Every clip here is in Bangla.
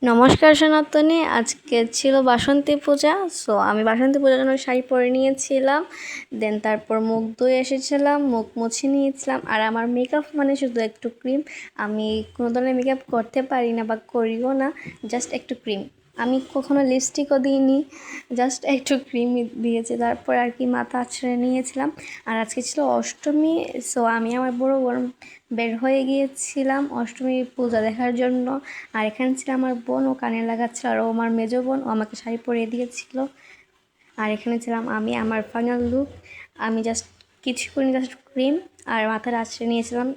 নমস্কার সনাতনী, আজকে ছিল বাসন্তী পূজা। সো আমি বাসন্তী পূজার জন্য শাড়ি পরে নিয়েছিলাম। দেন তারপর মুখ ধুয়ে এসেছিলাম, মুখ মুছে নিয়েছিলাম। আর আমার মেকআপ মানে শুধু একটু ক্রিম। আমি কোনো ধরনের মেকআপ করতে পারি না বা করিও না, জাস্ট একটু ক্রিম। আমি কখনো লিপস্টিকও দিইনি, জাস্ট একটু ক্রিম দিয়েছি। তারপর আর কি মাথা আছড়ে নিয়েছিলাম। আর আজকে ছিল অষ্টমী। সো আমি আমার বড় বোন বের হয়ে গিয়েছিলাম অষ্টমীর পূজা দেখার জন্য। আর এখানে ছিল আমার বোন, ও কানে লাগাচ্ছিল। আর ও আমার মেজো বোন, ও আমাকে শাড়ি পরিয়ে দিয়েছিল। আর এখানে ছিলাম আমি, আমার ফাইনাল লুক। আমি জাস্ট কিছু করিনি, জাস্ট ক্রিম আর মাথার আছড়ে নিয়েছিলাম,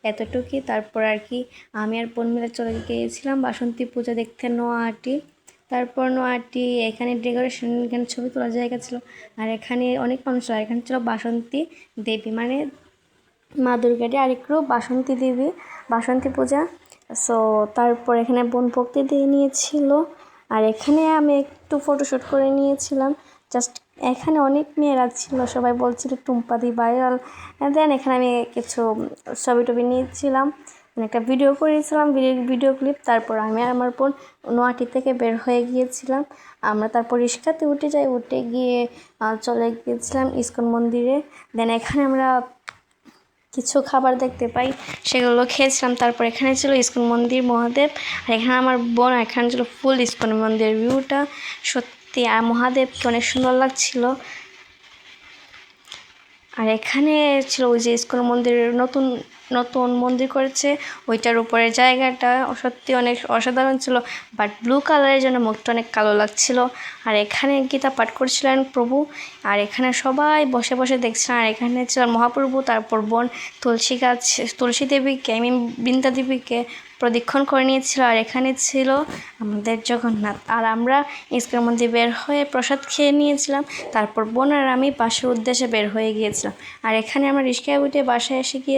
এতটুকুই। তারপর আর কি আমি আর বোন মিলে চলে গিয়েছিলাম বাসন্তী পূজা দেখতে নোয়াহাটি। তারপর নোয়াহাটি এখানে ডেকোরেশন, এখানে ছবি তোলার জায়গা ছিল। আর এখানে অনেক মানুষ ছিল। এখানে ছিল বাসন্তী দেবী, মানে মা দুর্গাটি আরেকটু বাসন্তী দেবী, বাসন্তী পূজা। সো তারপর এখানে বোন ভক্তি দিয়ে নিয়েছিল। আর এখানে আমি একটু ফটোশ্যুট করে নিয়েছিলাম। জাস্ট এখানে অনেক মেয়েরা ছিল, সবাই বলছিল টুম্পাদি ভাইরাল। দেন এখানে আমি কিছু ছবি টবি নিয়েছিলাম, একটা ভিডিও করেছিলাম, ভিডিও ক্লিপ। তারপর আমি আর আমার বোন নোয়াহাটি থেকে বের হয়ে গিয়েছিলাম। আমরা তারপর রিক্সাতে উঠে গিয়ে চলে গিয়েছিলাম ইস্কন মন্দিরে। দেন এখানে আমরা কিছু খাবার দেখতে পাই, সেগুলো খেয়েছিলাম। তারপর এখানে ছিল ইস্কন মন্দির মহাদেব। আর এখানে আমার বোন, এখানে ছিল ফুল ইস্কন মন্দিরের ভিউটা সত্যি। আর মহাদেবকে অনেক সুন্দর লাগছিল। আর এখানে ছিল ওই যে ইস্কন মন্দিরের নতুন নতুন মন্দির করেছে, ওইটার উপরের জায়গাটা সত্যি অনেক অসাধারণ ছিল। বাট ব্লু কালারের জন্য মুখটা অনেক কালো লাগছিল। আর এখানে গীতা পাঠ করছিলেন প্রভু। আর এখানে সবাই বসে বসে দেখছিলেন। আর এখানে ছিল মহাপ্রভু, তারপর বোন তুলসী দেবীকে, আমি বৃন্দা দেবীকে প্রদক্ষিণ করে নিয়েছিল। আর এখানে ছিল আমাদের জগন্নাথ। আর আমরা ইস্কন মন্দির বের হয়ে প্রসাদ খেয়ে নিয়েছিলাম। তারপর বোন আর আমি বাসার উদ্দেশ্যে বের হয়ে গিয়েছিলাম। আর এখানে আমরা রিক্সায় উঠে বাসায় এসে গিয়ে